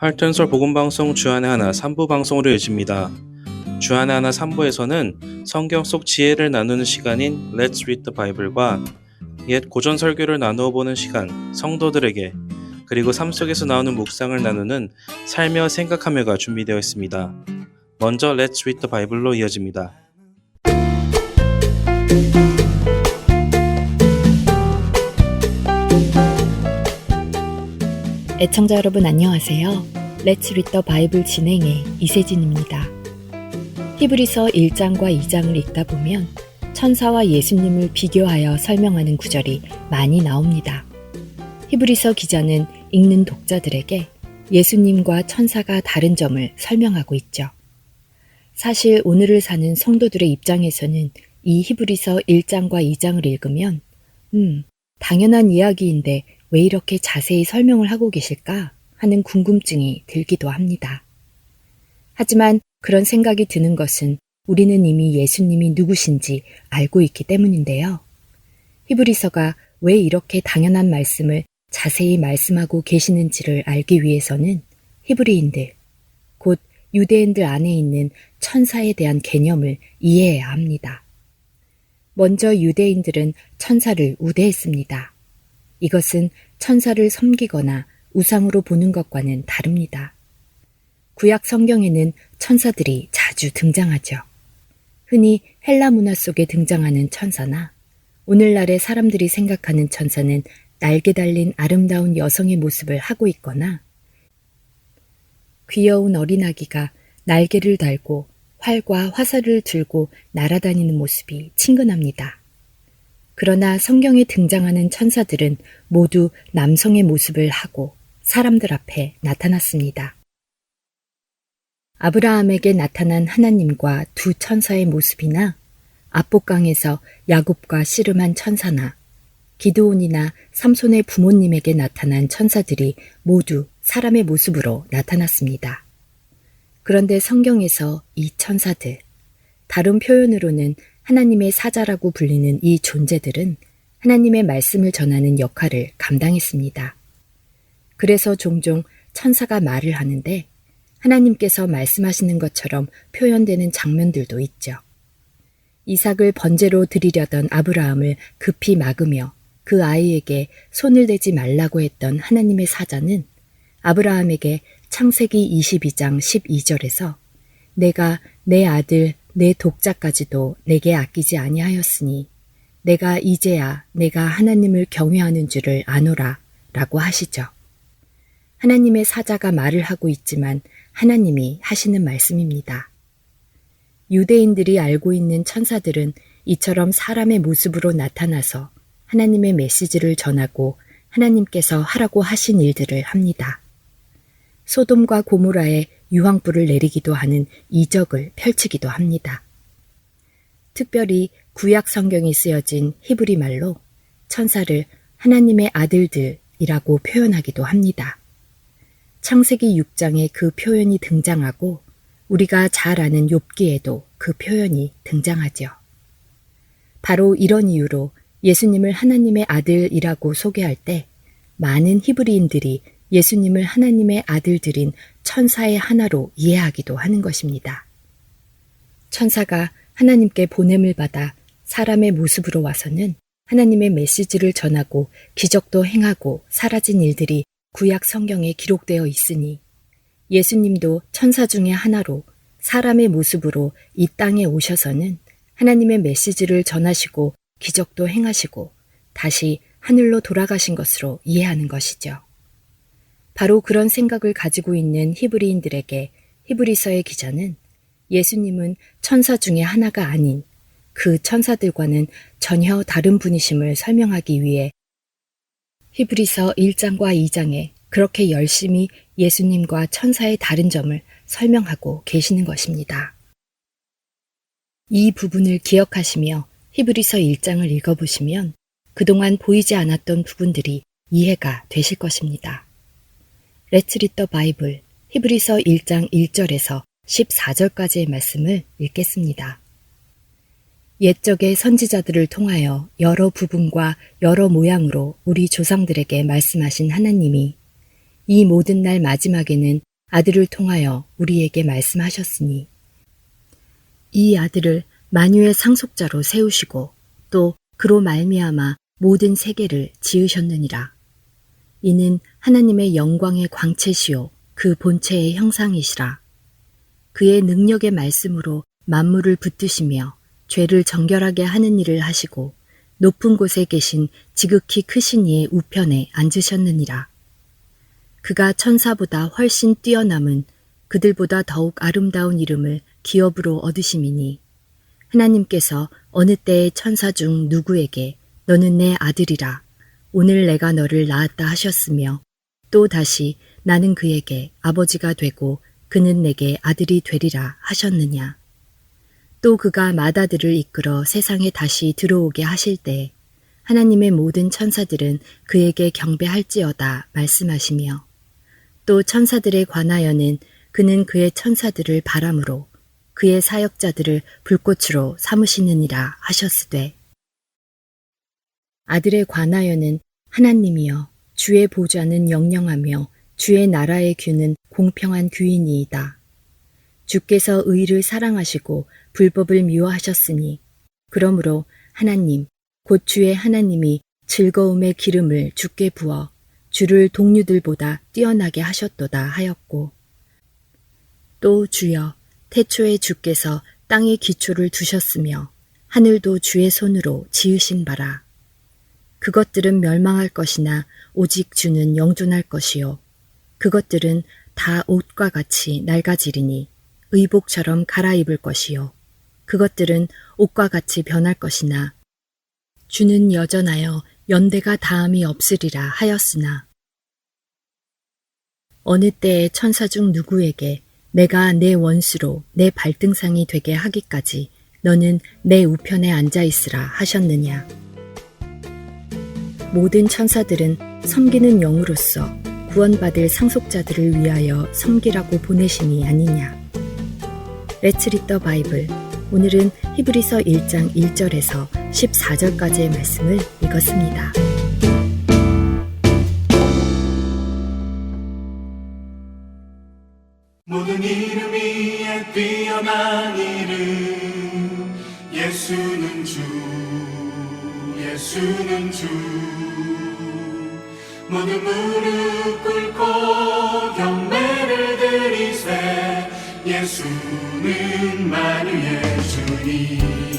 할텐서 복음방송 주안의 하나 3부 방송으로 이어집니다. 주안의 하나 3부에서는 성경 속 지혜를 나누는 시간인 Let's Read the Bible과 옛 고전 설교를 나누어 보는 시간 성도들에게, 그리고 삶 속에서 나오는 묵상을 나누는 살며 생각하며가 준비되어 있습니다. 먼저 Let's Read the Bible로 이어집니다. 애청자 여러분 안녕하세요. Let's Read the Bible 진행의 이세진입니다. 히브리서 1장과 2장을 읽다 보면 천사와 예수님을 비교하여 설명하는 구절이 많이 나옵니다. 히브리서 기자는 읽는 독자들에게 예수님과 천사가 다른 점을 설명하고 있죠. 사실 오늘을 사는 성도들의 입장에서는 이 히브리서 1장과 2장을 읽으면 당연한 이야기인데 왜 이렇게 자세히 설명을 하고 계실까 하는 궁금증이 들기도 합니다. 하지만 그런 생각이 드는 것은 우리는 이미 예수님이 누구신지 알고 있기 때문인데요. 히브리서가 왜 이렇게 당연한 말씀을 자세히 말씀하고 계시는지를 알기 위해서는 히브리인들, 곧 유대인들 안에 있는 천사에 대한 개념을 이해해야 합니다. 먼저 유대인들은 천사를 우대했습니다. 이것은 천사를 섬기거나 우상으로 보는 것과는 다릅니다. 구약 성경에는 천사들이 자주 등장하죠. 흔히 헬라 문화 속에 등장하는 천사나 오늘날의 사람들이 생각하는 천사는 날개 달린 아름다운 여성의 모습을 하고 있거나 귀여운 어린아기가 날개를 달고 활과 화살을 들고 날아다니는 모습이 친근합니다. 그러나 성경에 등장하는 천사들은 모두 남성의 모습을 하고 사람들 앞에 나타났습니다. 아브라함에게 나타난 하나님과 두 천사의 모습이나 압복강에서 야곱과 씨름한 천사나 기드온이나 삼손의 부모님에게 나타난 천사들이 모두 사람의 모습으로 나타났습니다. 그런데 성경에서 이 천사들, 다른 표현으로는 하나님의 사자라고 불리는 이 존재들은 하나님의 말씀을 전하는 역할을 감당했습니다. 그래서 종종 천사가 말을 하는데 하나님께서 말씀하시는 것처럼 표현되는 장면들도 있죠. 이삭을 번제로 드리려던 아브라함을 급히 막으며 그 아이에게 손을 대지 말라고 했던 하나님의 사자는 아브라함에게 창세기 22장 12절에서 내가 내 아들 내 독자까지도 내게 아끼지 아니하였으니 내가 이제야 내가 하나님을 경외하는 줄을 아노라 라고 하시죠. 하나님의 사자가 말을 하고 있지만 하나님이 하시는 말씀입니다. 유대인들이 알고 있는 천사들은 이처럼 사람의 모습으로 나타나서 하나님의 메시지를 전하고 하나님께서 하라고 하신 일들을 합니다. 소돔과 고모라에 유황불을 내리기도 하는 이적을 펼치기도 합니다. 특별히 구약 성경이 쓰여진 히브리 말로 천사를 하나님의 아들들이라고 표현하기도 합니다. 창세기 6장에 그 표현이 등장하고 우리가 잘 아는 욥기에도 그 표현이 등장하죠. 바로 이런 이유로 예수님을 하나님의 아들이라고 소개할 때 많은 히브리인들이 예수님을 하나님의 아들들인 천사의 하나로 이해하기도 하는 것입니다. 천사가 하나님께 보냄을 받아 사람의 모습으로 와서는 하나님의 메시지를 전하고 기적도 행하고 사라진 일들이 구약 성경에 기록되어 있으니 예수님도 천사 중의 하나로 사람의 모습으로 이 땅에 오셔서는 하나님의 메시지를 전하시고 기적도 행하시고 다시 하늘로 돌아가신 것으로 이해하는 것이죠. 바로 그런 생각을 가지고 있는 히브리인들에게 히브리서의 기자는 예수님은 천사 중에 하나가 아닌 그 천사들과는 전혀 다른 분이심을 설명하기 위해 히브리서 1장과 2장에 그렇게 열심히 예수님과 천사의 다른 점을 설명하고 계시는 것입니다. 이 부분을 기억하시며 히브리서 1장을 읽어보시면 그동안 보이지 않았던 부분들이 이해가 되실 것입니다. Let's read the Bible, 히브리서 1장 1절에서 14절까지의 말씀을 읽겠습니다. 옛적의 선지자들을 통하여 여러 부분과 여러 모양으로 우리 조상들에게 말씀하신 하나님이 이 모든 날 마지막에는 아들을 통하여 우리에게 말씀하셨으니 이 아들을 만유의 상속자로 세우시고 또 그로 말미암아 모든 세계를 지으셨느니라. 이는 하나님의 영광의 광채시요 그 본체의 형상이시라. 그의 능력의 말씀으로 만물을 붙드시며 죄를 정결하게 하는 일을 하시고 높은 곳에 계신 지극히 크신 이의 우편에 앉으셨느니라. 그가 천사보다 훨씬 뛰어남은 그들보다 더욱 아름다운 이름을 기업으로 얻으심이니 하나님께서 어느 때의 천사 중 누구에게 너는 내 아들이라 오늘 내가 너를 낳았다 하셨으며 또 다시 나는 그에게 아버지가 되고 그는 내게 아들이 되리라 하셨느냐. 또 그가 맏아들을 이끌어 세상에 다시 들어오게 하실 때 하나님의 모든 천사들은 그에게 경배할지어다 말씀하시며 또 천사들에 관하여는 그는 그의 천사들을 바람으로 그의 사역자들을 불꽃으로 삼으시느니라 하셨으되 아들에 관하여는 하나님이여 주의 보좌는 영영하며 주의 나라의 규는 공평한 규이니이다. 주께서 의를 사랑하시고 불법을 미워하셨으니 그러므로 하나님 곧 주의 하나님이 즐거움의 기름을 주께 부어 주를 동류들보다 뛰어나게 하셨도다 하였고 또 주여 태초에 주께서 땅의 기초를 두셨으며 하늘도 주의 손으로 지으신 바라. 그것들은 멸망할 것이나 오직 주는 영존할 것이요 그것들은 다 옷과 같이 낡아지리니 의복처럼 갈아입을 것이요 그것들은 옷과 같이 변할 것이나 주는 여전하여 연대가 다함이 없으리라 하였으나 어느 때에 천사 중 누구에게 내가 내 원수로 내 발등상이 되게 하기까지 너는 내 우편에 앉아 있으라 하셨느냐. 모든 천사들은 섬기는 영으로서 구원받을 상속자들을 위하여 섬기라고 보내심이 아니냐. Let's read the Bible. 오늘은 히브리서 1장 1절에서 14절까지의 말씀을 읽었습니다. 모든 이름 위에 뛰어난 이름 예수는 주 예수는 주 모든 무릎 꿇고 경배를 드리세 예수는 만유의 주님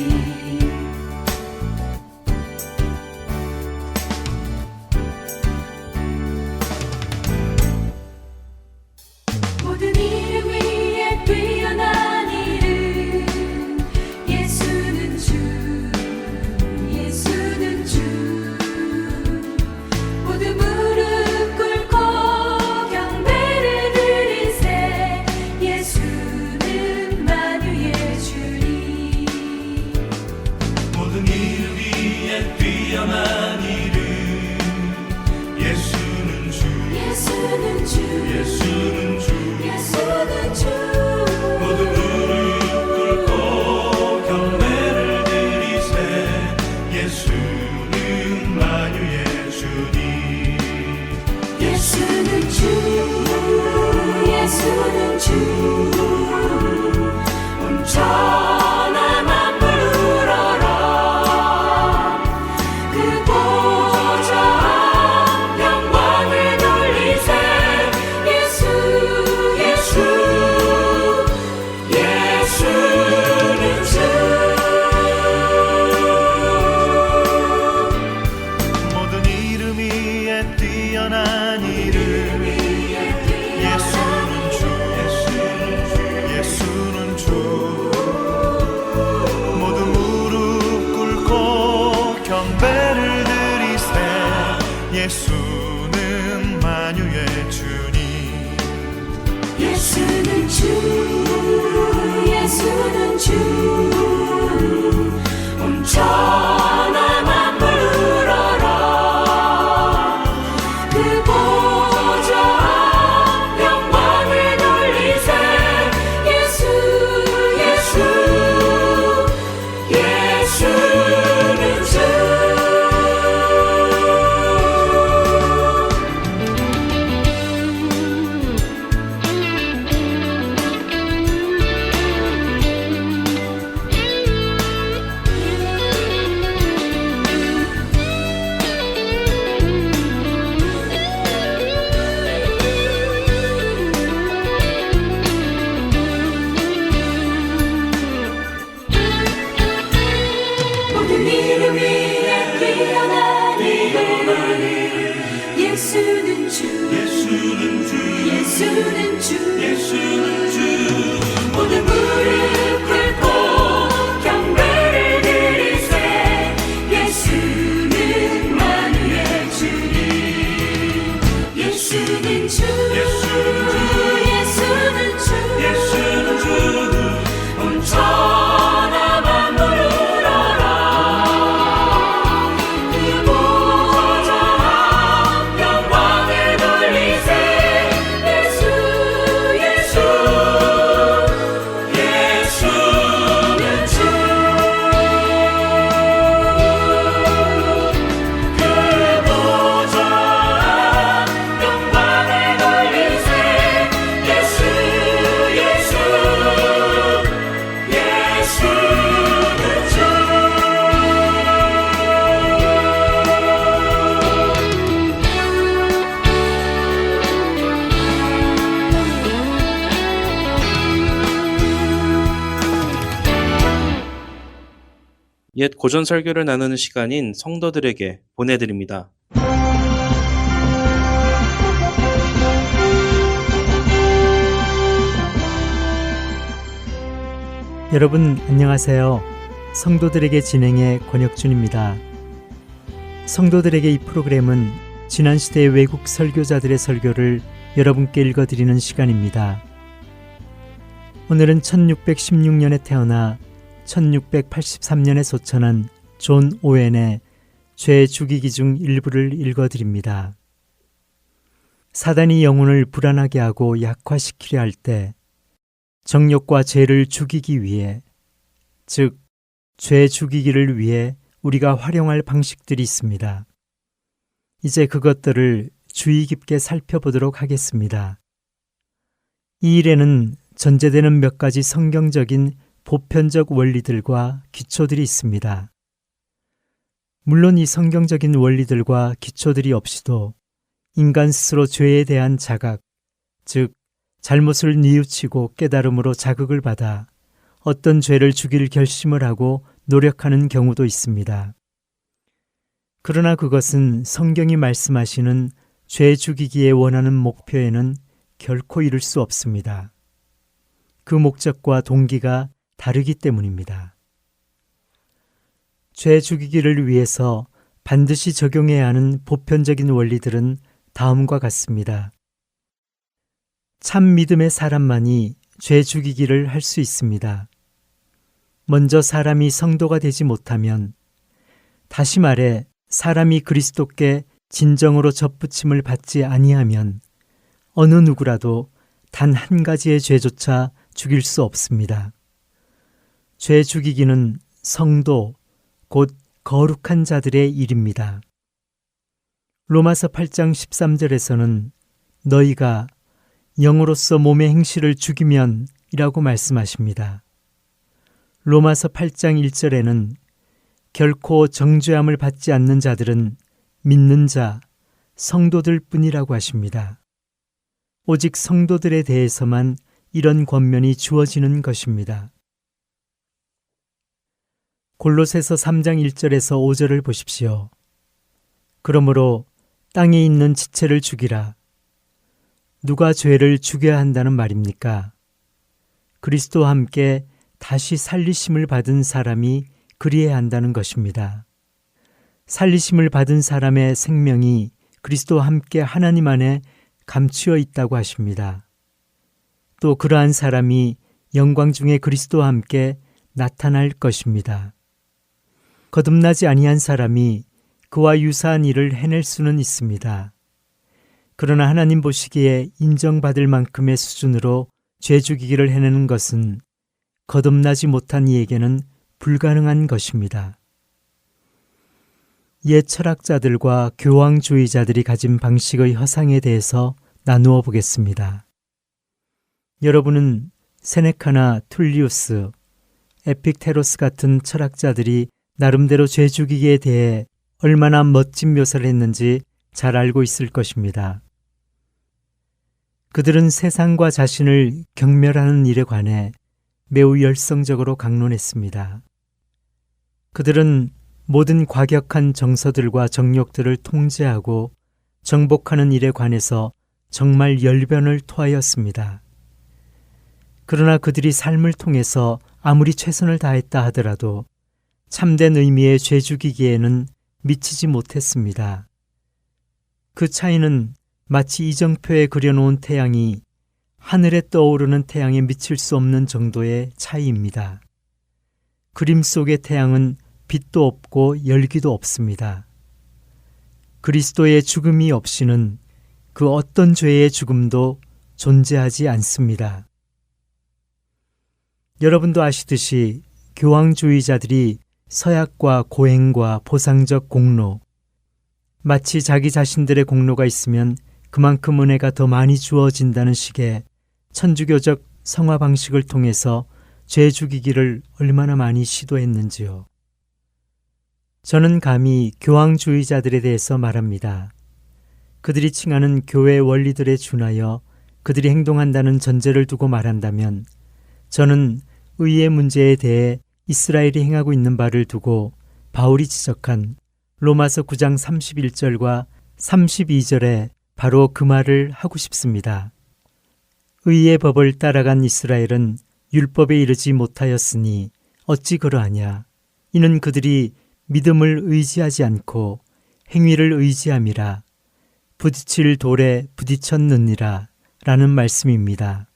예수는 만유의 주님 예수는 주 예수는 주 온 천하 만물 우러러 그 보좌 앞 영광을 돌리세 예수 예수 예수는 주 예수는 주 예수는 주 예수는 주 예수는 주 모든 무릎 꿇고 경배를 드리세 예수는 만유의 주님 예수는 주 예수는 주 예수는 주 온 천하 만물 울어라 그 보좌 영광을 돌리세 예수 예수는 주 그 보좌 영광을 돌리세 예수 옛 고전 설교를 나누는 시간인 성도들에게 보내드립니다. 여러분 안녕하세요. 성도들에게 진행의 권혁준입니다. 성도들에게 이 프로그램은 지난 시대의 외국 설교자들의 설교를 여러분께 읽어드리는 시간입니다. 오늘은 1616년에 태어나 1683년에 소천한 존 오웬의 죄 죽이기 중 일부를 읽어드립니다. 사단이 영혼을 불안하게 하고 약화시키려 할 때 정욕과 죄를 죽이기 위해, 즉 죄 죽이기를 위해 우리가 활용할 방식들이 있습니다. 이제 그것들을 주의 깊게 살펴보도록 하겠습니다. 이 일에는 전제되는 몇 가지 성경적인 보편적 원리들과 기초들이 있습니다. 물론 이 성경적인 원리들과 기초들이 없이도 인간 스스로 죄에 대한 자각, 즉 잘못을 뉘우치고 깨달음으로 자극을 받아 어떤 죄를 죽일 결심을 하고 노력하는 경우도 있습니다. 그러나 그것은 성경이 말씀하시는 죄 죽이기에 원하는 목표에는 결코 이룰 수 없습니다. 그 목적과 동기가 다르기 때문입니다. 죄 죽이기를 위해서 반드시 적용해야 하는 보편적인 원리들은 다음과 같습니다. 참 믿음의 사람만이 죄 죽이기를 할 수 있습니다. 먼저 사람이 성도가 되지 못하면, 다시 말해 사람이 그리스도께 진정으로 접붙임을 받지 아니하면 어느 누구라도 단 한 가지의 죄조차 죽일 수 없습니다. 죄 죽이기는 성도, 곧 거룩한 자들의 일입니다. 로마서 8장 13절에서는 너희가 영으로서 몸의 행실을 죽이면 이라고 말씀하십니다. 로마서 8장 1절에는 결코 정죄함을 받지 않는 자들은 믿는 자, 성도들 뿐이라고 하십니다. 오직 성도들에 대해서만 이런 권면이 주어지는 것입니다. 골로새서 3장 1절에서 5절을 보십시오. 그러므로 땅에 있는 지체를 죽이라. 누가 죄를 죽여야 한다는 말입니까? 그리스도와 함께 다시 살리심을 받은 사람이 그리해야 한다는 것입니다. 살리심을 받은 사람의 생명이 그리스도와 함께 하나님 안에 감추어 있다고 하십니다. 또 그러한 사람이 영광 중에 그리스도와 함께 나타날 것입니다. 거듭나지 아니한 사람이 그와 유사한 일을 해낼 수는 있습니다. 그러나 하나님 보시기에 인정받을 만큼의 수준으로 죄 죽이기를 해내는 것은 거듭나지 못한 이에게는 불가능한 것입니다. 옛 철학자들과 교황주의자들이 가진 방식의 허상에 대해서 나누어 보겠습니다. 여러분은 세네카나 툴리우스, 에픽테로스 같은 철학자들이 나름대로 죄 죽이기에 대해 얼마나 멋진 묘사를 했는지 잘 알고 있을 것입니다. 그들은 세상과 자신을 경멸하는 일에 관해 매우 열성적으로 강론했습니다. 그들은 모든 과격한 정서들과 정욕들을 통제하고 정복하는 일에 관해서 정말 열변을 토하였습니다. 그러나 그들이 삶을 통해서 아무리 최선을 다했다 하더라도 참된 의미의 죄 죽이기에는 미치지 못했습니다. 그 차이는 마치 이정표에 그려놓은 태양이 하늘에 떠오르는 태양에 미칠 수 없는 정도의 차이입니다. 그림 속의 태양은 빛도 없고 열기도 없습니다. 그리스도의 죽음이 없이는 그 어떤 죄의 죽음도 존재하지 않습니다. 여러분도 아시듯이 교황주의자들이 서약과 고행과 보상적 공로, 마치 자기 자신들의 공로가 있으면 그만큼 은혜가 더 많이 주어진다는 식의 천주교적 성화 방식을 통해서 죄 죽이기를 얼마나 많이 시도했는지요. 저는 감히 교황주의자들에 대해서 말합니다. 그들이 칭하는 교회 원리들에 준하여 그들이 행동한다는 전제를 두고 말한다면 저는 의의 문제에 대해 이스라엘이 행하고 있는 바를 두고 바울이 지적한 로마서 9장 31절과 32절에 바로 그 말을 하고 싶습니다. 의의 법을 따라간 이스라엘은 율법에 이르지 못하였으니 어찌 그러하냐. 이는 그들이 믿음을 의지하지 않고 행위를 의지함이라. 부딪힐 돌에 부딪혔느니라 라는 말씀입니다.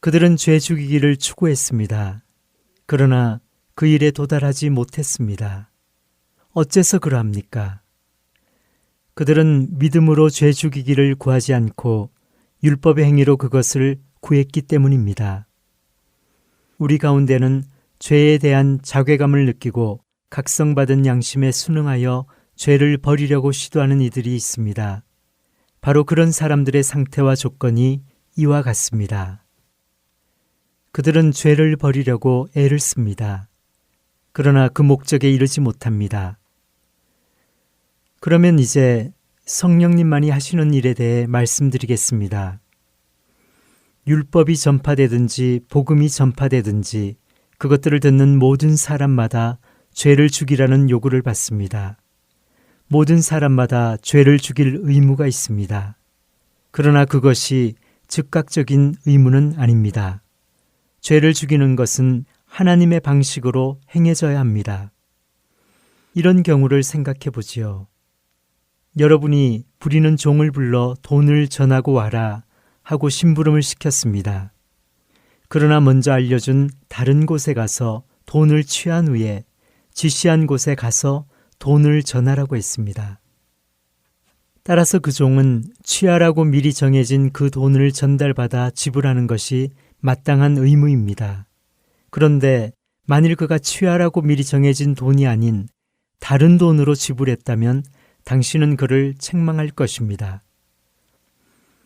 그들은 죄 죽이기를 추구했습니다. 그러나 그 일에 도달하지 못했습니다. 어째서 그러합니까? 그들은 믿음으로 죄 죽이기를 구하지 않고 율법의 행위로 그것을 구했기 때문입니다. 우리 가운데는 죄에 대한 자괴감을 느끼고 각성받은 양심에 순응하여 죄를 버리려고 시도하는 이들이 있습니다. 바로 그런 사람들의 상태와 조건이 이와 같습니다. 그들은 죄를 버리려고 애를 씁니다. 그러나 그 목적에 이르지 못합니다. 그러면 이제 성령님만이 하시는 일에 대해 말씀드리겠습니다. 율법이 전파되든지 복음이 전파되든지 그것들을 듣는 모든 사람마다 죄를 죽이라는 요구를 받습니다. 모든 사람마다 죄를 죽일 의무가 있습니다. 그러나 그것이 즉각적인 의무는 아닙니다. 죄를 죽이는 것은 하나님의 방식으로 행해져야 합니다. 이런 경우를 생각해 보지요. 여러분이 부리는 종을 불러 돈을 전하고 와라 하고 심부름을 시켰습니다. 그러나 먼저 알려준 다른 곳에 가서 돈을 취한 후에 지시한 곳에 가서 돈을 전하라고 했습니다. 따라서 그 종은 취하라고 미리 정해진 그 돈을 전달받아 지불하는 것이 마땅한 의무입니다. 그런데 만일 그가 취하라고 미리 정해진 돈이 아닌 다른 돈으로 지불했다면 당신은 그를 책망할 것입니다.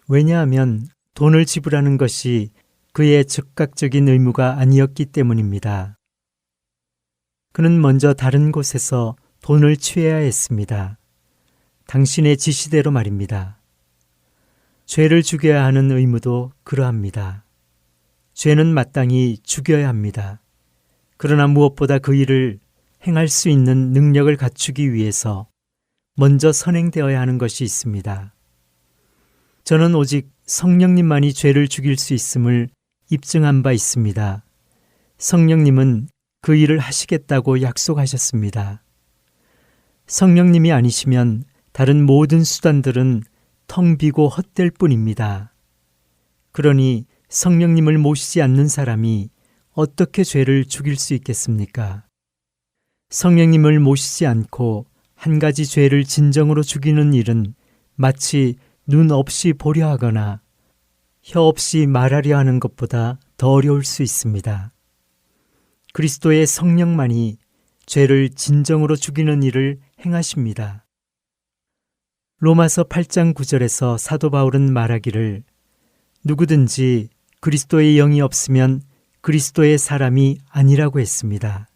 왜냐하면 돈을 지불하는 것이 그의 즉각적인 의무가 아니었기 때문입니다. 그는 먼저 다른 곳에서 돈을 취해야 했습니다. 당신의 지시대로 말입니다. 죄를 죽여야 하는 의무도 그러합니다. 죄는 마땅히 죽여야 합니다. 그러나 무엇보다 그 일을 행할 수 있는 능력을 갖추기 위해서 먼저 선행되어야 하는 것이 있습니다. 저는 오직 성령님만이 죄를 죽일 수 있음을 입증한 바 있습니다. 성령님은 그 일을 하시겠다고 약속하셨습니다. 성령님이 아니시면 다른 모든 수단들은 텅 비고 헛될 뿐입니다. 그러니 성령님을 모시지 않는 사람이 어떻게 죄를 죽일 수 있겠습니까? 성령님을 모시지 않고 한 가지 죄를 진정으로 죽이는 일은 마치 눈 없이 보려 하거나 혀 없이 말하려 하는 것보다 더 어려울 수 있습니다. 그리스도의 성령만이 죄를 진정으로 죽이는 일을 행하십니다. 로마서 8장 9절에서 사도 바울은 말하기를 누구든지 그리스도의 영이 없으면 그리스도의 사람이 아니라고 했습니다.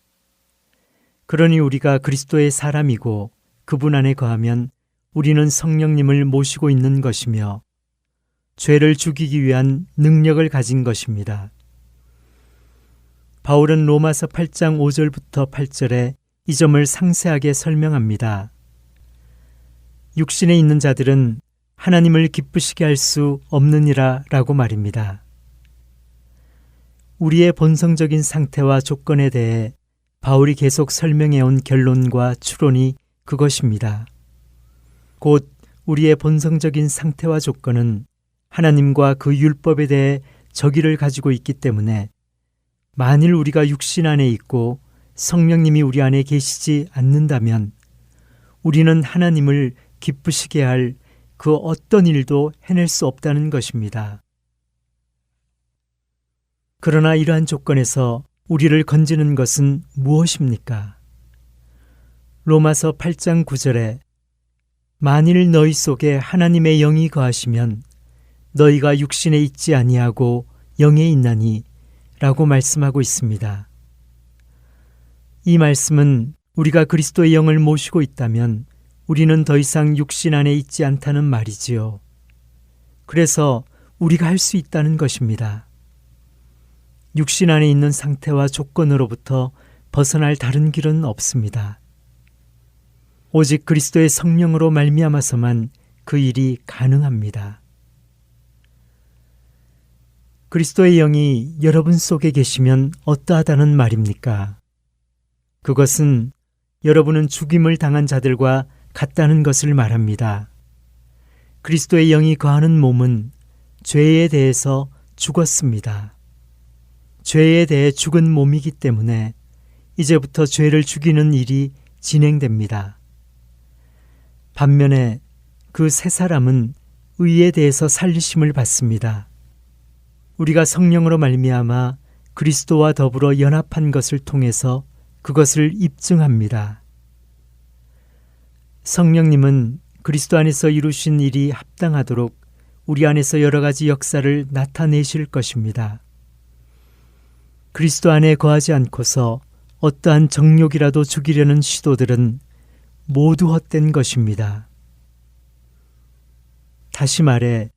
그러니 우리가 그리스도의 사람이고 그분 안에 거하면 우리는 성령님을 모시고 있는 것이며 죄를 죽이기 위한 능력을 가진 것입니다. 바울은 로마서 8장 5절부터 8절에 이 점을 상세하게 설명합니다. 그러니 우리가 그리스도의 사람이고 그분 안에 거하면 우리는 성령님을 모시고 있는 것이며 죄를 죽이기 위한 능력을 가진 것입니다. 바울은 로마서 8장 5절부터 8절에 이 점을 상세하게 설명합니다. 8절에 이 점을 상세하게 설명합니다. 육신에 있는 자들은 하나님을 기쁘시게 할 수 없느니라 라고 말입니다. 우리의 본성적인 상태와 조건에 대해 바울이 계속 설명해온 결론과 추론이 그것입니다. 곧 우리의 본성적인 상태와 조건은 하나님과 그 율법에 대해 적의를 가지고 있기 때문에 만일 우리가 육신 안에 있고 성령님이 우리 안에 계시지 않는다면 우리는 하나님을 기쁘시게 할 그 어떤 일도 해낼 수 없다는 것입니다. 그러나 이러한 조건에서 우리를 건지는 것은 무엇입니까? 로마서 8장 9절에 만일 너희 속에 하나님의 영이 거하시면 너희가 육신에 있지 아니하고 영에 있나니 라고 말씀하고 있습니다. 이 말씀은 우리가 그리스도의 영을 모시고 있다면 우리는 더 이상 육신 안에 있지 않다는 말이지요. 그래서 우리가 할 수 있다는 것입니다. 육신 안에 있는 상태와 조건으로부터 벗어날 다른 길은 없습니다. 오직 그리스도의 성령으로 말미암아서만 그 일이 가능합니다. 그리스도의 영이 여러분 속에 계시면 어떠하다는 말입니까? 그것은 여러분은 죽임을 당한 자들과 같다는 것을 말합니다. 그리스도의 영이 거하는 몸은 죄에 대해서 죽었습니다. 죄에 대해 죽은 몸이기 때문에 이제부터 죄를 죽이는 일이 진행됩니다. 반면에 그 새 사람은 의에 대해서 살리심을 받습니다. 우리가 성령으로 말미암아 그리스도와 더불어 연합한 것을 통해서 그것을 입증합니다. 성령님은 그리스도 안에서 이루신 일이 합당하도록 우리 안에서 여러 가지 역사를 나타내실 것입니다. 그리스도 안에 거하지 않고서 어떠한 정욕이라도 죽이려는 시도들은 모두 헛된 것입니다. 다시 말해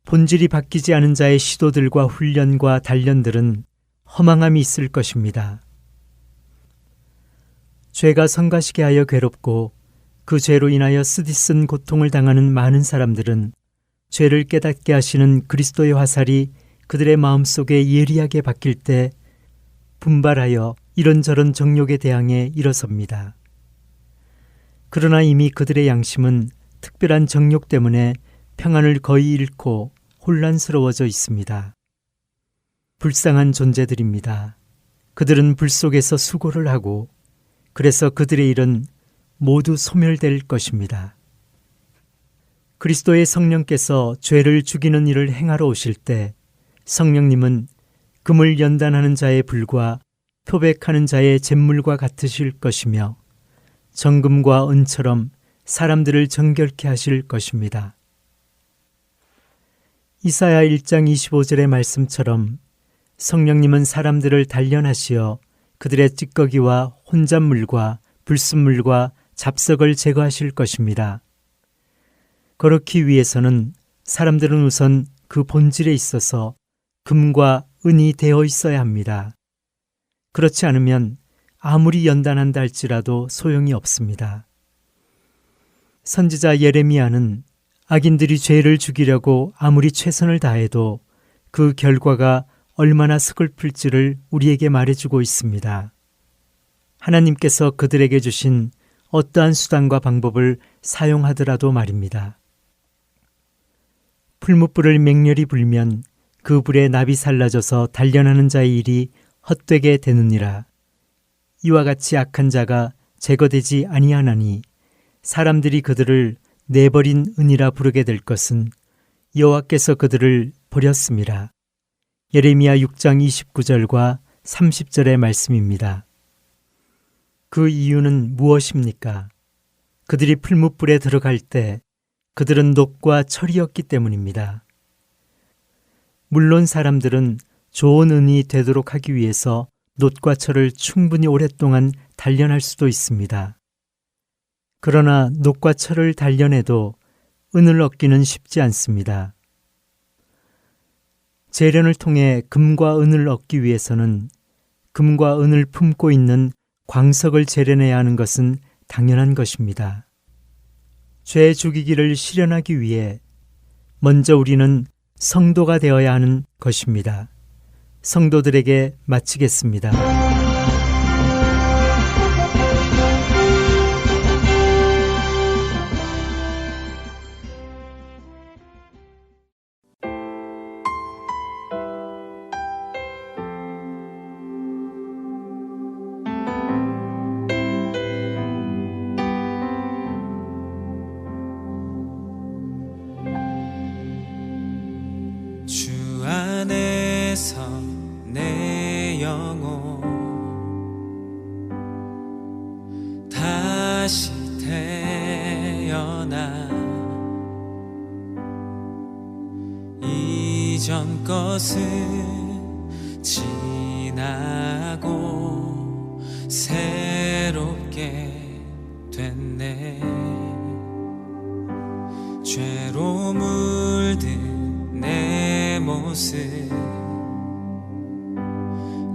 본질이 바뀌지 않은 자의 시도들과 훈련과 단련들은 허망함이 있을 것입니다. 죄가 성가시게 하여 괴롭고 그 죄로 인하여 쓰디쓴 고통을 당하는 많은 사람들은 죄를 깨닫게 하시는 그리스도의 화살이 그들의 마음속에 예리하게 박힐 때 분발하여 이런저런 정욕에 대항해 일어섭니다. 그러나 이미 그들의 양심은 특별한 정욕 때문에 평안을 거의 잃고 혼란스러워져 있습니다. 불쌍한 존재들입니다. 그들은 불 속에서 수고를 하고 그래서 그들의 일은 모두 소멸될 것입니다. 그리스도의 성령께서 죄를 죽이는 일을 행하러 오실 때 성령님은 금을 연단하는 자의 불과 표백하는 자의 잿물과 같으실 것이며 정금과 은처럼 사람들을 정결케 하실 것입니다. 이사야 1장 25절의 말씀처럼 성령님은 사람들을 단련하시어 그들의 찌꺼기와 혼잣물과 불순물과 잡석을 제거하실 것입니다. 그렇기 위해서는 사람들은 우선 그 본질에 있어서 금과 은이 되어 있어야 합니다. 그렇지 않으면 아무리 연단한다 할지라도 소용이 없습니다. 선지자 예레미야는 악인들이 죄를 죽이려고 아무리 최선을 다해도 그 결과가 얼마나 서글플지를 우리에게 말해주고 있습니다. 하나님께서 그들에게 주신 어떠한 수단과 방법을 사용하더라도 말입니다. 풀무불을 맹렬히 불면 그 불에 납이 살라져서 단련하는 자의 일이 헛되게 되느니라. 이와 같이 악한 자가 제거되지 아니하나니 사람들이 그들을 내버린 은이라 부르게 될 것은 여호와께서 그들을 버렸음이라. 예레미야 6장 29절과 30절의 말씀입니다. 그 이유는 무엇입니까? 그들이 풀무불에 들어갈 때 그들은 녹과 철이었기 때문입니다. 물론 사람들은 좋은 은이 되도록 하기 위해서 놋과 철을 충분히 오랫동안 단련할 수도 있습니다. 그러나 놋과 철을 단련해도 은을 얻기는 쉽지 않습니다. 재련을 통해 금과 은을 얻기 위해서는 금과 은을 품고 있는 광석을 재련해야 하는 것은 당연한 것입니다. 죄 죽이기를 실현하기 위해 먼저 우리는 성도가 되어야 하는 것입니다. 성도들에게 마치겠습니다. 주 안에서 내 영혼 다시 태어나 이전 것은 지나고 새롭게 됐네. 죄로 물든 내 모습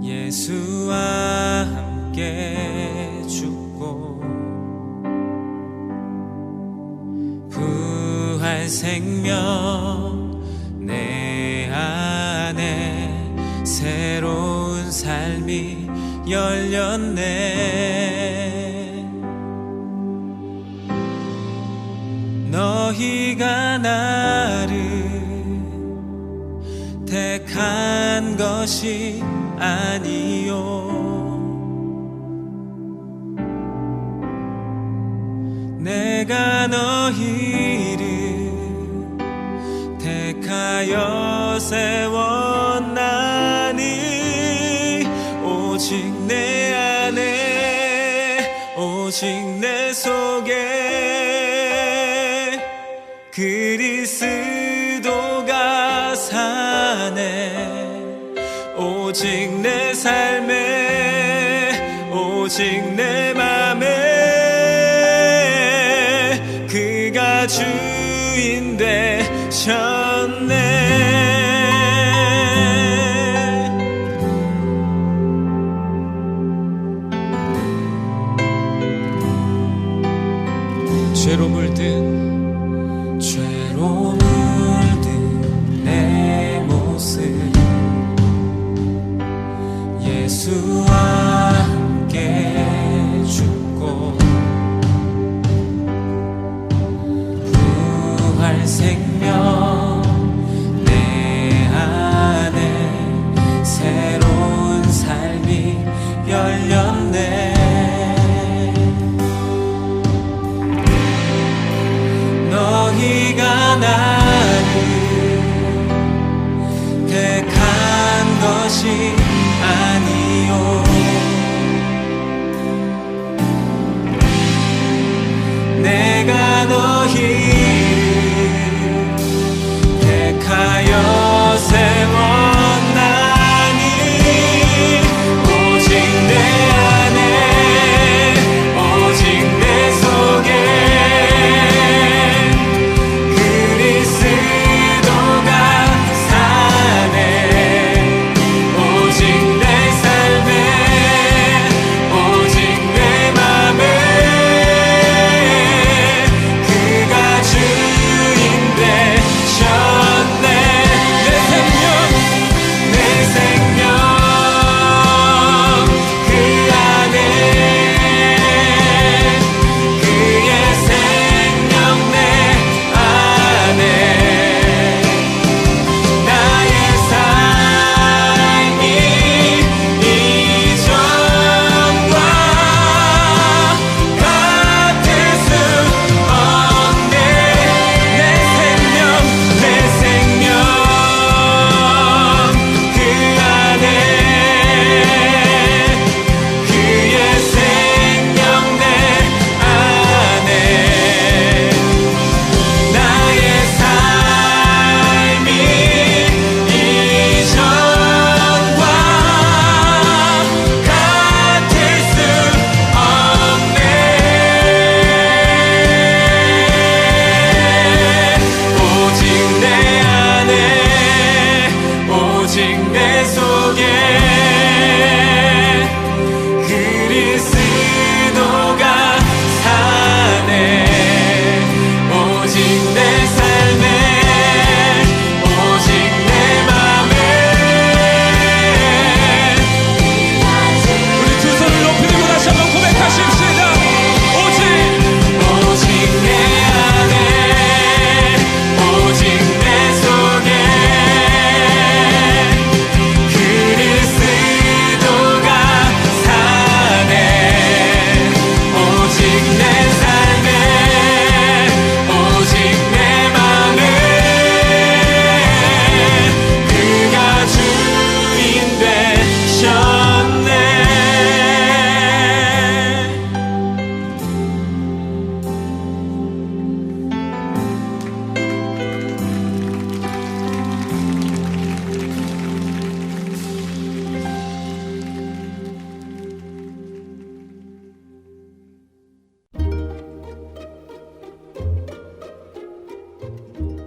예수와 함께 죽고 부활 생명 내 안에 새로운 삶이 열렸네. 너희가 나를 택한 것이 아니요 내가 너희를 택하여 세웠나니 오직 내 안에 오직 내 속에 그리스도가 사네. 오직 내 삶에 오직 내 맘에 그가 주인 되셨네. 죄로 물든 내 모습 예수와 함께 죽고 부활 생명 내 안에 새로운 삶이 열렸네. 너희가 나를 택한 것이 아니요 내가 너희를 택하여 세웠나니 오직 내 안에 오직 내 속에 그리스도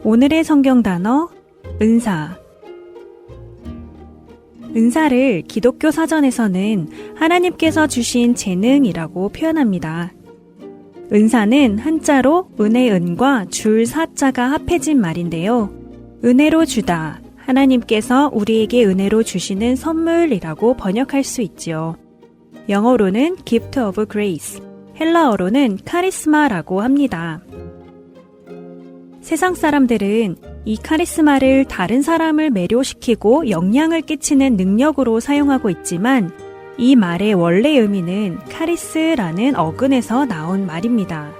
오늘의 성경 단어 은사. 은사를 기독교 사전에서는 하나님께서 주신 재능이라고 표현합니다. 은사는 한자로 은의 은과 줄 사자가 합해진 말인데요. 은혜로 주다, 하나님께서 우리에게 은혜로 주시는 선물이라고 번역할 수 있지요. 영어로는 gift of grace, 헬라어로는 카리스마라고 합니다. 세상 사람들은 이 카리스마를 다른 사람을 매료시키고 영향을 끼치는 능력으로 사용하고 있지만 이 말의 원래 의미는 카리스라는 어근에서 나온 말입니다.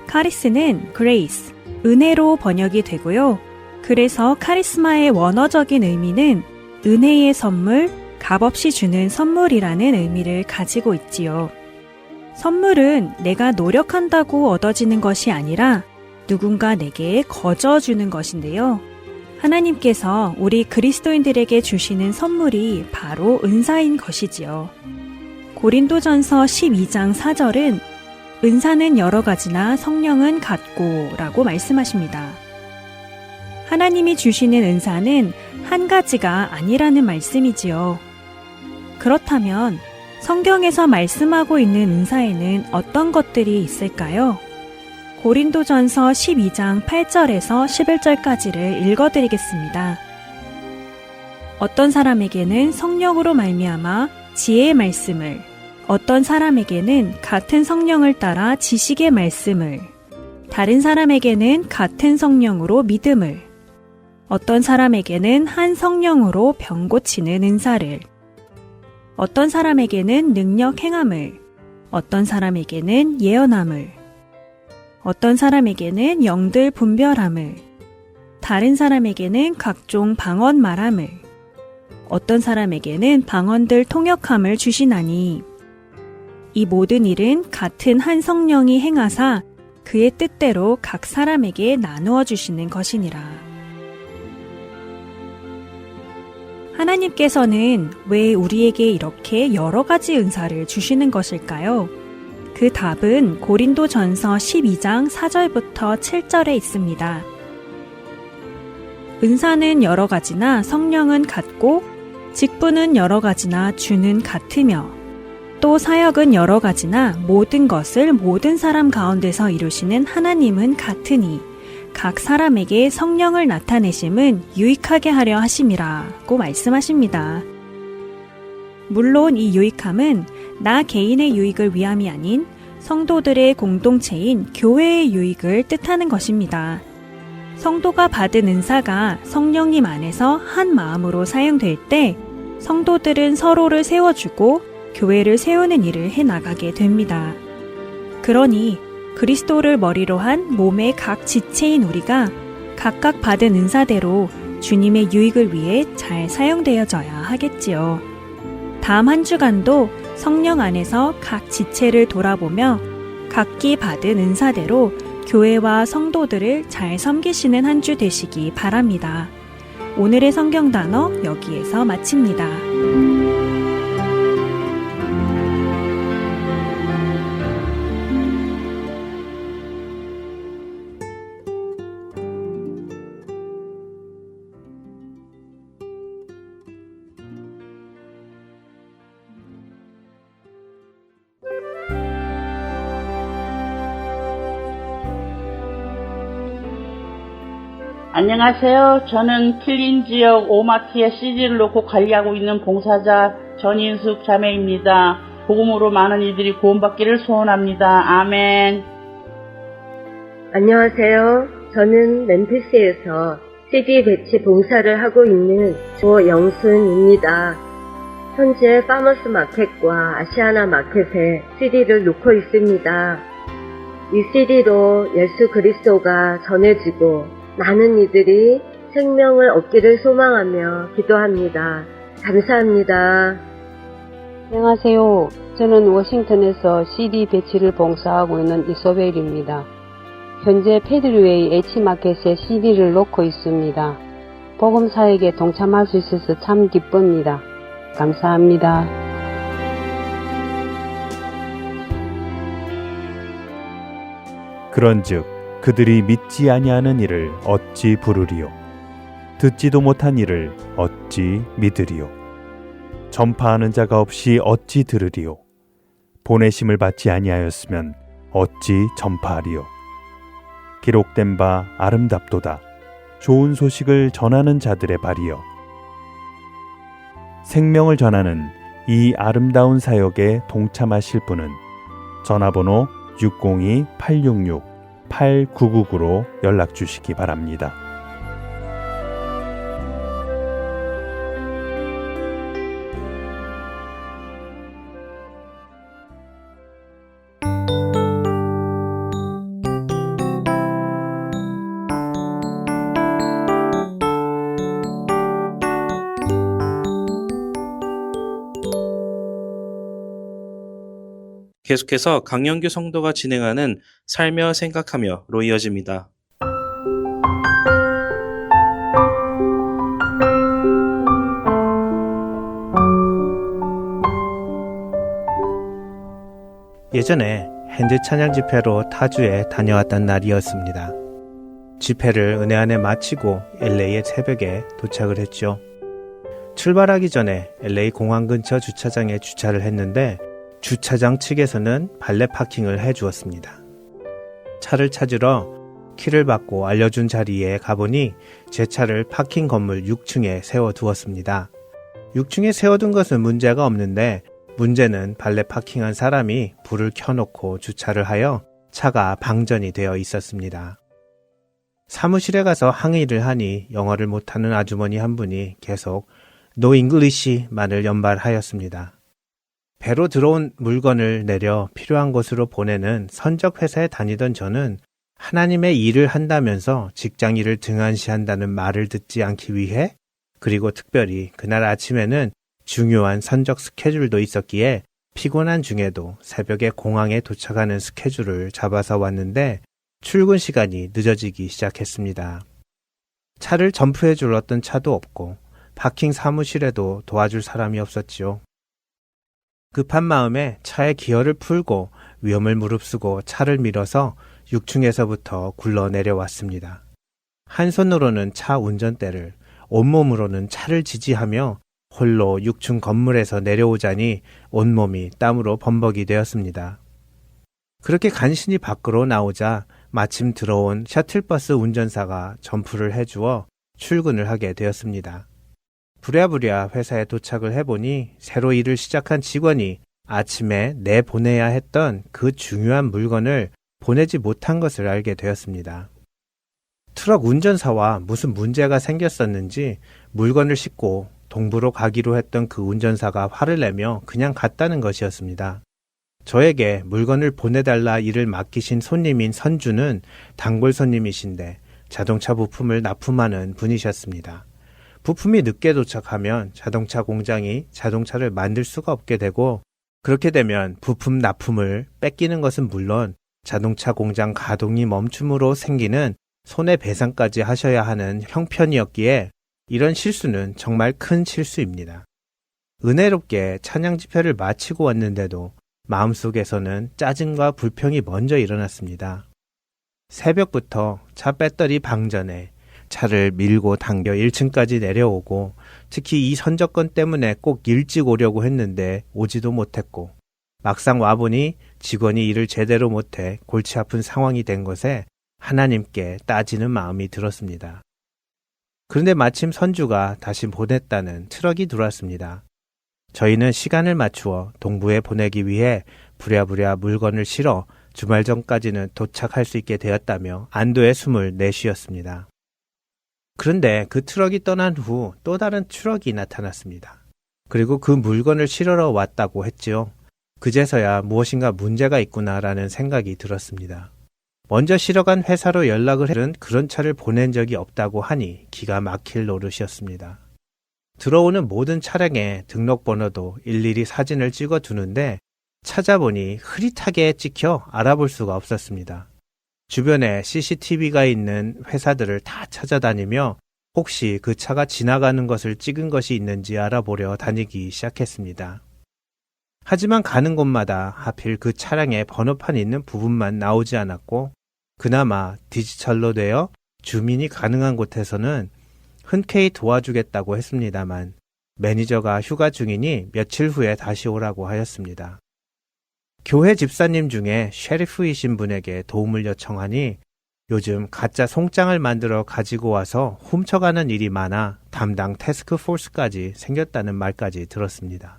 카리스는 grace, 은혜로 번역이 되고요. 그래서 카리스마의 원어적인 의미는 은혜의 선물, 값없이 주는 선물이라는 의미를 가지고 있지요. 선물은 내가 노력한다고 얻어지는 것이 아니라 누군가 내게 거저주는 것인데요. 하나님께서 우리 그리스도인들에게 주시는 선물이 바로 은사인 것이지요. 고린도전서 12장 4절은 은사는 여러 가지나 성령은 같고 라고 말씀하십니다. 하나님이 주시는 은사는 한 가지가 아니라는 말씀이지요. 그렇다면 성경에서 말씀하고 있는 은사에는 어떤 것들이 있을까요? 고린도전서 12장 8절에서 11절까지를 읽어드리겠습니다. 어떤 사람에게는 성령으로 말미암아 지혜의 말씀을, 어떤 사람에게는 같은 성령을 따라 지식의 말씀을, 다른 사람에게는 같은 성령으로 믿음을, 어떤 사람에게는 한 성령으로 병 고치는 은사를, 어떤 사람에게는 능력 행함을, 어떤 사람에게는 예언함을, 어떤 사람에게는 영들 분별함을, 다른 사람에게는 각종 방언 말함을, 어떤 사람에게는 방언들 통역함을 주시나니 이 모든 일은 같은 한 성령이 행하사 그의 뜻대로 각 사람에게 나누어 주시는 것이니라. 하나님께서는 왜 우리에게 이렇게 여러 가지 은사를 주시는 것일까요? 그 답은 고린도전서 12장 4절부터 7절에 있습니다. 은사는 여러 가지나 성령은 같고 직분은 여러 가지나 주는 같으며 또 사역은 여러 가지나 모든 것을 모든 사람 가운데서 이루시는 하나님은 같으니 각 사람에게 성령을 나타내심은 유익하게 하려 하심이라고 말씀하십니다. 물론 이 유익함은 나 개인의 유익을 위함이 아닌 성도들의 공동체인 교회의 유익을 뜻하는 것입니다. 성도가 받은 은사가 성령님 안에서 한 마음으로 사용될 때 성도들은 서로를 세워주고 교회를 세우는 일을 해나가게 됩니다. 그러니 그리스도를 머리로 한 몸의 각 지체인 우리가 각각 받은 은사대로 주님의 유익을 위해 잘 사용되어져야 하겠지요. 다음 한 주간도 성령 안에서 각 지체를 돌아보며 각기 받은 은사대로 교회와 성도들을 잘 섬기시는 한 주 되시기 바랍니다. 오늘의 성경 단어 여기에서 마칩니다. 안녕하세요. 저는 킬린 지역 오마트에 CD를 놓고 관리하고 있는 봉사자 전인숙 자매입니다. 복음으로 많은 이들이 구원받기를 소원합니다. 아멘. 안녕하세요. 저는 멤피스에서 CD 배치 봉사를 하고 있는 조영순입니다. 현재 파머스 마켓과 아시아나 마켓에 CD를 놓고 있습니다. 이 CD로 예수 그리스도가 전해지고 많은 이들이 생명을 얻기를 소망하며 기도합니다. 감사합니다. 안녕하세요. 저는 워싱턴에서 CD 배치를 봉사하고 있는 이소벨입니다. 현재 패드리웨이 H마켓에 CD를 놓고 있습니다. 복음사역에 동참할 수 있어서 참 기쁩니다. 감사합니다. 그런즉 그들이 믿지 아니하는 이를 어찌 부르리요? 듣지도 못한 이를 어찌 믿으리요? 전파하는 자가 없이 어찌 들으리요? 보내심을 받지 아니하였으면 어찌 전파하리요? 기록된 바 아름답도다. 좋은 소식을 전하는 자들의 발이여. 생명을 전하는 이 아름다운 사역에 동참하실 분은 전화번호 602-866-8999로 연락 주시기 바랍니다. 계속해서 강영규 성도가 진행하는 살며 생각하며로 이어집니다. 예전에 핸드 찬양 집회로 타주에 다녀왔던 날이었습니다. 집회를 은혜 안에 마치고 LA의 새벽에 도착을 했죠. 출발하기 전에 LA 공항 근처 주차장에 주차를 했는데 주차장 측에서는 발레 파킹을 해주었습니다. 차를 찾으러 키를 받고 알려준 자리에 가보니 제 차를 파킹 건물 6층에 세워두었습니다. 6층에 세워둔 것은 문제가 없는데 문제는 발레 파킹한 사람이 불을 켜놓고 주차를 하여 차가 방전이 되어 있었습니다. 사무실에 가서 항의를 하니 영어를 못하는 아주머니 한 분이 계속 No English만을 연발하였습니다. 배로 들어온 물건을 내려 필요한 곳으로 보내는 선적 회사에 다니던 저는 하나님의 일을 한다면서 직장 일을 등한시한다는 말을 듣지 않기 위해 그리고 특별히 그날 아침에는 중요한 선적 스케줄도 있었기에 피곤한 중에도 새벽에 공항에 도착하는 스케줄을 잡아서 왔는데 출근 시간이 늦어지기 시작했습니다. 차를 점프해 줄 어떤 차도 없고 파킹 사무실에도 도와줄 사람이 없었지요. 급한 마음에 차의 기어를 풀고 위험을 무릅쓰고 차를 밀어서 6층에서부터 굴러 내려왔습니다. 한 손으로는 차 운전대를, 온몸으로는 차를 지지하며 홀로 6층 건물에서 내려오자니 온몸이 땀으로 범벅이 되었습니다. 그렇게 간신히 밖으로 나오자 마침 들어온 셔틀버스 운전사가 점프를 해주어 출근을 하게 되었습니다. 부랴부랴 회사에 도착을 해보니 새로 일을 시작한 직원이 아침에 내보내야 했던 그 중요한 물건을 보내지 못한 것을 알게 되었습니다. 트럭 운전사와 무슨 문제가 생겼었는지 물건을 싣고 동부로 가기로 했던 그 운전사가 화를 내며 그냥 갔다는 것이었습니다. 저에게 물건을 보내달라 일을 맡기신 손님인 선주는 단골 손님이신데 자동차 부품을 납품하는 분이셨습니다. 부품이 늦게 도착하면 자동차 공장이 자동차를 만들 수가 없게 되고 그렇게 되면 부품 납품을 뺏기는 것은 물론 자동차 공장 가동이 멈춤으로 생기는 손해배상까지 하셔야 하는 형편이었기에 이런 실수는 정말 큰 실수입니다. 은혜롭게 찬양 집회를 마치고 왔는데도 마음속에서는 짜증과 불평이 먼저 일어났습니다. 새벽부터 차 배터리 방전에 차를 밀고 당겨 1층까지 내려오고 특히 이 선적건 때문에 꼭 일찍 오려고 했는데 오지도 못했고 막상 와보니 직원이 일을 제대로 못해 골치 아픈 상황이 된 것에 하나님께 따지는 마음이 들었습니다. 그런데 마침 선주가 다시 보냈다는 트럭이 들어왔습니다. 저희는 시간을 맞추어 동부에 보내기 위해 부랴부랴 물건을 실어 주말 전까지는 도착할 수 있게 되었다며 안도의 숨을 내쉬었습니다. 그런데 그 트럭이 떠난 후 또 다른 트럭이 나타났습니다. 그리고 그 물건을 실으러 왔다고 했지요. 그제서야 무엇인가 문제가 있구나라는 생각이 들었습니다. 먼저 실어간 회사로 연락을 해는 그런 차를 보낸 적이 없다고 하니 기가 막힐 노릇이었습니다. 들어오는 모든 차량의 등록번호도 일일이 사진을 찍어 두는데 찾아보니 흐릿하게 찍혀 알아볼 수가 없었습니다. 주변에 CCTV가 있는 회사들을 다 찾아다니며 혹시 그 차가 지나가는 것을 찍은 것이 있는지 알아보려 다니기 시작했습니다. 하지만 가는 곳마다 하필 그 차량에 번호판이 있는 부분만 나오지 않았고 그나마 디지털로 되어 주민이 가능한 곳에서는 흔쾌히 도와주겠다고 했습니다만 매니저가 휴가 중이니 며칠 후에 다시 오라고 하였습니다. 교회 집사님 중에 셰리프이신 분에게 도움을 요청하니 요즘 가짜 송장을 만들어 가지고 와서 훔쳐가는 일이 많아 담당 태스크포스까지 생겼다는 말까지 들었습니다.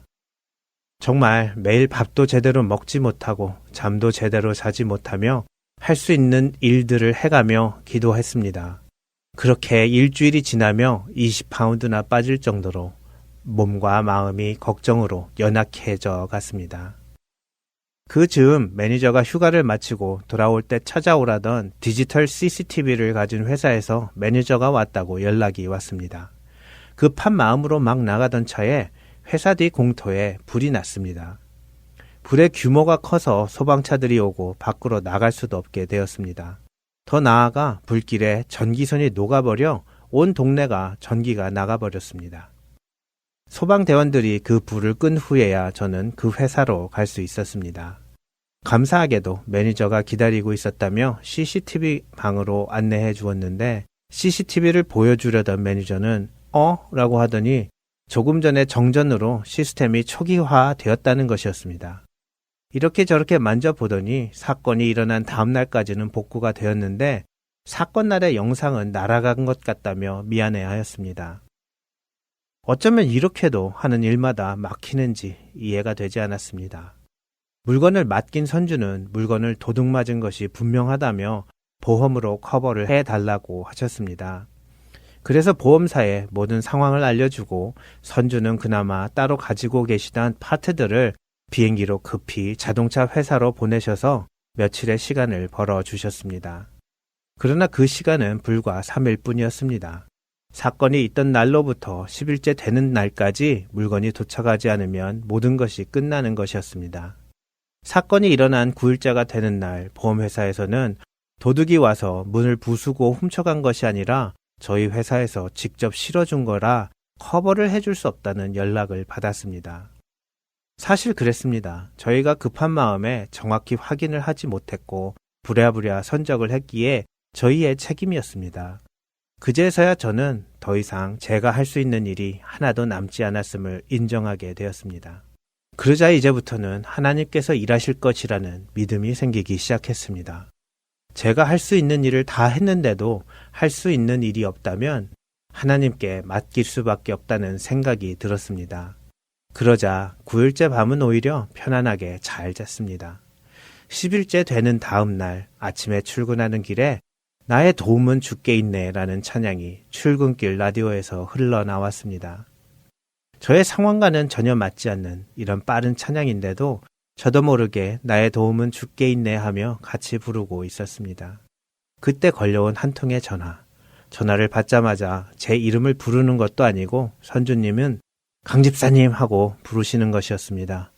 정말 매일 밥도 제대로 먹지 못하고 잠도 제대로 자지 못하며 할 수 있는 일들을 해가며 기도했습니다. 그렇게 일주일이 지나며 20파운드나 빠질 정도로 몸과 마음이 걱정으로 연약해져 갔습니다. 그 즈음 매니저가 휴가를 마치고 돌아올 때 찾아오라던 디지털 CCTV를 가진 회사에서 매니저가 왔다고 연락이 왔습니다. 급한 마음으로 막 나가던 차에 회사 뒤 공터에 불이 났습니다. 불의 규모가 커서 소방차들이 오고 밖으로 나갈 수도 없게 되었습니다. 더 나아가 불길에 전기선이 녹아버려 온 동네가 전기가 나가버렸습니다. 소방대원들이 그 불을 끈 후에야 저는 그 회사로 갈 수 있었습니다. 감사하게도 매니저가 기다리고 있었다며 CCTV 방으로 안내해 주었는데 CCTV를 보여주려던 매니저는 라고 하더니 조금 전에 정전으로 시스템이 초기화되었다는 것이었습니다. 이렇게 저렇게 만져보더니 사건이 일어난 다음 날까지는 복구가 되었는데 사건 날의 영상은 날아간 것 같다며 미안해하였습니다. 어쩌면 이렇게도 하는 일마다 막히는지 이해가 되지 않았습니다. 물건을 맡긴 선주는 물건을 도둑 맞은 것이 분명하다며 보험으로 커버를 해달라고 하셨습니다. 그래서 보험사에 모든 상황을 알려주고 선주는 그나마 따로 가지고 계시던 파트들을 비행기로 급히 자동차 회사로 보내셔서 며칠의 시간을 벌어주셨습니다. 그러나 그 시간은 불과 3일 뿐이었습니다. 사건이 있던 날로부터 10일째 되는 날까지 물건이 도착하지 않으면 모든 것이 끝나는 것이었습니다. 사건이 일어난 9일째가 되는 날 보험회사에서는 도둑이 와서 문을 부수고 훔쳐간 것이 아니라 저희 회사에서 직접 실어준 거라 커버를 해줄 수 없다는 연락을 받았습니다. 사실 그랬습니다. 저희가 급한 마음에 정확히 확인을 하지 못했고 부랴부랴 선적을 했기에 저희의 책임이었습니다. 그제서야 저는 더 이상 제가 할 수 있는 일이 하나도 남지 않았음을 인정하게 되었습니다. 그러자 이제부터는 하나님께서 일하실 것이라는 믿음이 생기기 시작했습니다. 제가 할 수 있는 일을 다 했는데도 할 수 있는 일이 없다면 하나님께 맡길 수밖에 없다는 생각이 들었습니다. 그러자 9일째 밤은 오히려 편안하게 잘 잤습니다. 10일째 되는 다음 날 아침에 출근하는 길에 나의 도움은 주께 있네 라는 찬양이 출근길 라디오에서 흘러나왔습니다. 저의 상황과는 전혀 맞지 않는 이런 빠른 찬양인데도 저도 모르게 나의 도움은 주께 있네 하며 같이 부르고 있었습니다. 그때 걸려온 한 통의 전화를 받자마자 제 이름을 부르는 것도 아니고 선주님은 강집사님 하고 부르시는 것이었습니다.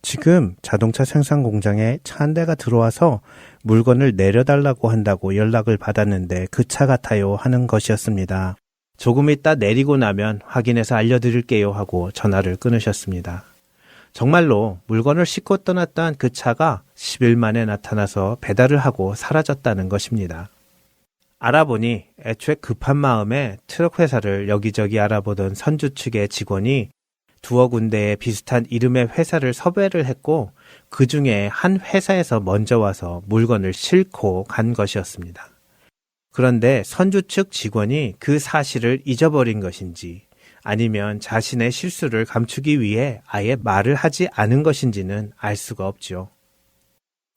지금 자동차 생산 공장에 차 한 대가 들어와서 물건을 내려달라고 한다고 연락을 받았는데 그 차 같아요 하는 것이었습니다. 조금 있다 내리고 나면 확인해서 알려드릴게요 하고 전화를 끊으셨습니다. 정말로 물건을 싣고 떠났던 그 차가 10일 만에 나타나서 배달을 하고 사라졌다는 것입니다. 알아보니 애초에 급한 마음에 트럭 회사를 여기저기 알아보던 선주 측의 직원이 두어 군데에 비슷한 이름의 회사를 섭외를 했고 그 중에 한 회사에서 먼저 와서 물건을 싣고 간 것이었습니다. 그런데 선주 측 직원이 그 사실을 잊어버린 것인지 아니면 자신의 실수를 감추기 위해 아예 말을 하지 않은 것인지는 알 수가 없죠.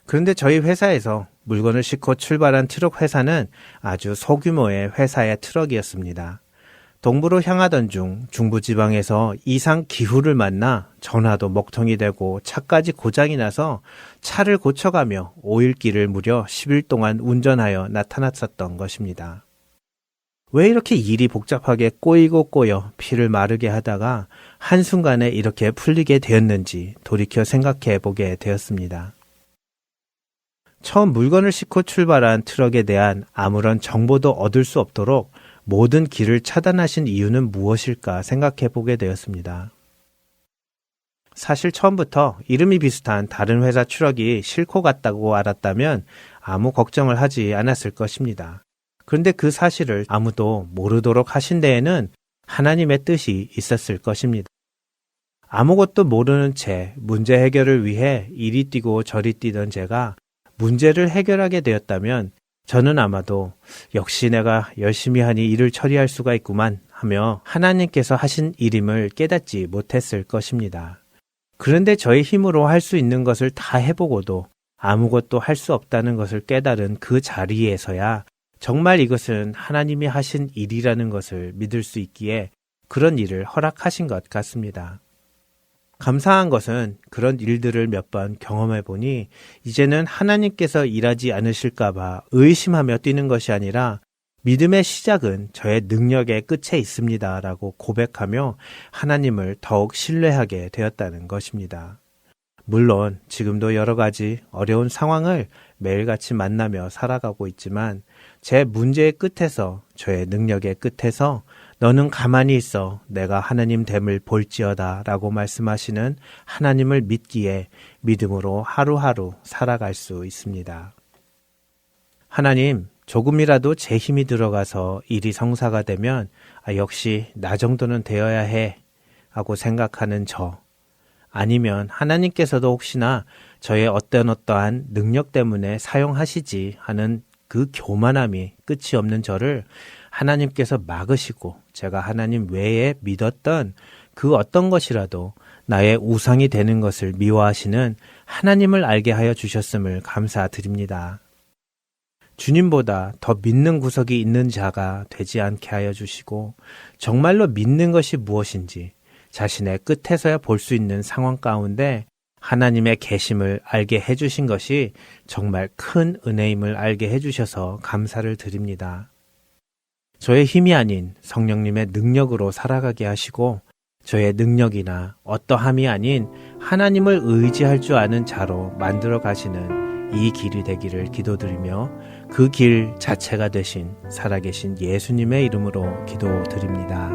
그런데 저희 회사에서 물건을 싣고 출발한 트럭 회사는 아주 소규모의 회사의 트럭이었습니다. 동부로 향하던 중 중부지방에서 이상 기후를 만나 전화도 먹통이 되고 차까지 고장이 나서 차를 고쳐가며 5일길을 무려 10일 동안 운전하여 나타났었던 것입니다. 왜 이렇게 일이 복잡하게 꼬이고 꼬여 피를 마르게 하다가 한순간에 이렇게 풀리게 되었는지 돌이켜 생각해 보게 되었습니다. 처음 물건을 싣고 출발한 트럭에 대한 아무런 정보도 얻을 수 없도록 모든 길을 차단하신 이유는 무엇일까 생각해 보게 되었습니다. 사실 처음부터 이름이 비슷한 다른 회사 트럭이 싣고 갔다고 알았다면 아무 걱정을 하지 않았을 것입니다. 그런데 그 사실을 아무도 모르도록 하신 데에는 하나님의 뜻이 있었을 것입니다. 아무것도 모르는 채 문제 해결을 위해 이리 뛰고 저리 뛰던 제가 문제를 해결하게 되었다면 저는 아마도 역시 내가 열심히 하니 일을 처리할 수가 있구만 하며 하나님께서 하신 일임을 깨닫지 못했을 것입니다. 그런데 저의 힘으로 할 수 있는 것을 다 해보고도 아무것도 할 수 없다는 것을 깨달은 그 자리에서야 정말 이것은 하나님이 하신 일이라는 것을 믿을 수 있기에 그런 일을 허락하신 것 같습니다. 감사한 것은 그런 일들을 몇 번 경험해 보니 이제는 하나님께서 일하지 않으실까봐 의심하며 뛰는 것이 아니라 믿음의 시작은 저의 능력의 끝에 있습니다 라고 고백하며 하나님을 더욱 신뢰하게 되었다는 것입니다. 물론 지금도 여러 가지 어려운 상황을 매일같이 만나며 살아가고 있지만 제 문제의 끝에서 저의 능력의 끝에서 너는 가만히 있어 내가 하나님 됨을 볼지어다 라고 말씀하시는 하나님을 믿기에 믿음으로 하루하루 살아갈 수 있습니다. 하나님, 조금이라도 제 힘이 들어가서 일이 성사가 되면 역시 나 정도는 되어야 해 하고 생각하는 저, 아니면 하나님께서도 혹시나 저의 어떠한 능력 때문에 사용하시지 하는 그 교만함이 끝이 없는 저를 하나님께서 막으시고 제가 하나님 외에 믿었던 그 어떤 것이라도 나의 우상이 되는 것을 미워하시는 하나님을 알게 하여 주셨음을 감사드립니다. 주님보다 더 믿는 구석이 있는 자가 되지 않게 하여 주시고 정말로 믿는 것이 무엇인지 자신의 끝에서야 볼 수 있는 상황 가운데 하나님의 계심을 알게 해주신 것이 정말 큰 은혜임을 알게 해주셔서 감사를 드립니다. 저의 힘이 아닌 성령님의 능력으로 살아가게 하시고 저의 능력이나 어떠함이 아닌 하나님을 의지할 줄 아는 자로 만들어 가시는 이 길이 되기를 기도드리며 그 길 자체가 되신 살아계신 예수님의 이름으로 기도드립니다.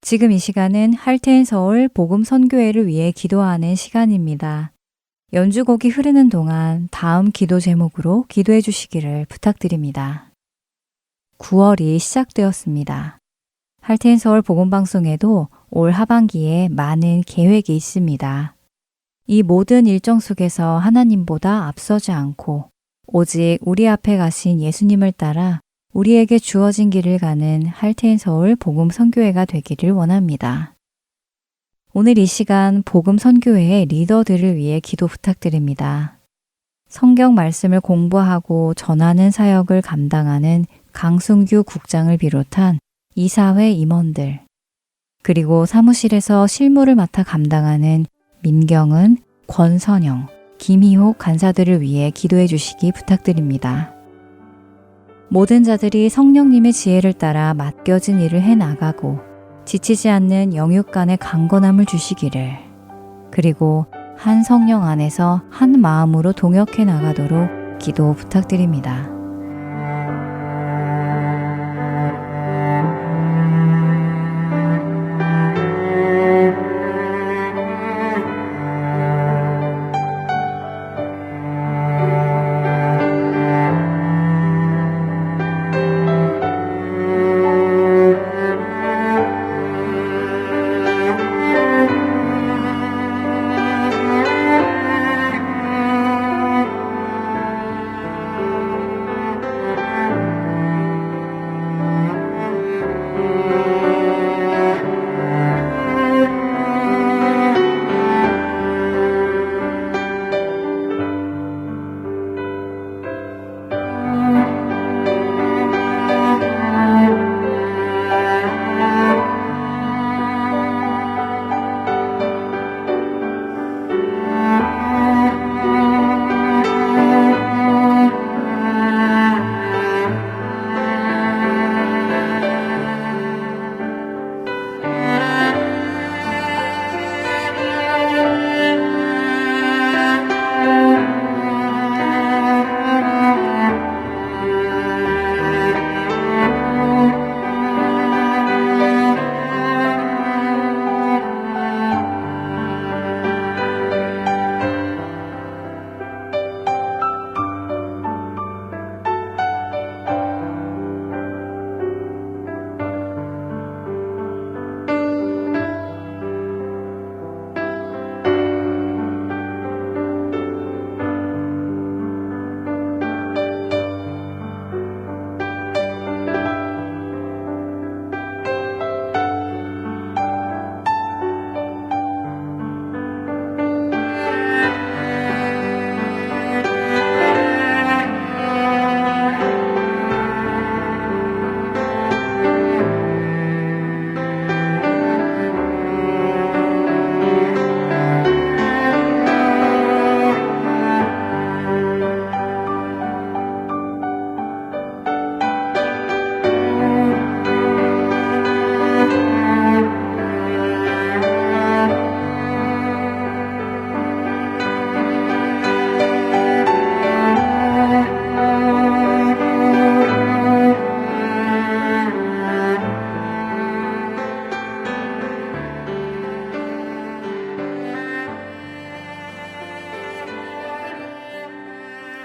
지금 이 시간은 할테인서울 복음선교회를 위해 기도하는 시간입니다. 연주곡이 흐르는 동안 다음 기도 제목으로 기도해 주시기를 부탁드립니다. 9월이 시작되었습니다. 할테인서울 복음방송에도 올 하반기에 많은 계획이 있습니다. 이 모든 일정 속에서 하나님보다 앞서지 않고 오직 우리 앞에 가신 예수님을 따라 우리에게 주어진 길을 가는 할테인서울 복음선교회가 되기를 원합니다. 오늘 이 시간 복음선교회의 리더들을 위해 기도 부탁드립니다. 성경 말씀을 공부하고 전하는 사역을 감당하는 강승규 국장을 비롯한 이사회 임원들, 그리고 사무실에서 실무를 맡아 감당하는 민경은, 권선영, 김희옥 간사들을 위해 기도해 주시기 부탁드립니다. 모든 자들이 성령님의 지혜를 따라 맡겨진 일을 해나가고 지치지 않는 영육 간의 강건함을 주시기를, 그리고 한 성령 안에서 한 마음으로 동역해 나가도록 기도 부탁드립니다.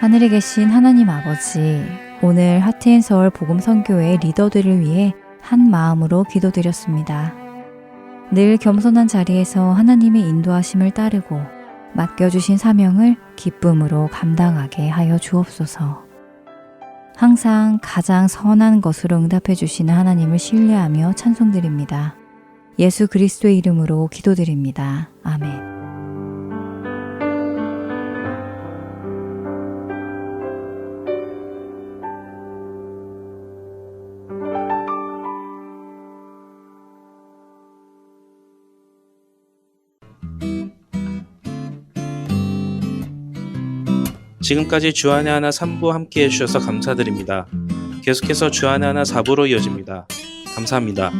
하늘에 계신 하나님 아버지, 오늘 하트앤서울 복음선교회 리더들을 위해 한 마음으로 기도드렸습니다. 늘 겸손한 자리에서 하나님의 인도하심을 따르고 맡겨주신 사명을 기쁨으로 감당하게 하여 주옵소서. 항상 가장 선한 것으로 응답해 주시는 하나님을 신뢰하며 찬송드립니다. 예수 그리스도의 이름으로 기도드립니다. 아멘. 지금까지 주안의 하나 3부 함께 해주셔서 감사드립니다. 계속해서 주안의 하나 4부로 이어집니다. 감사합니다.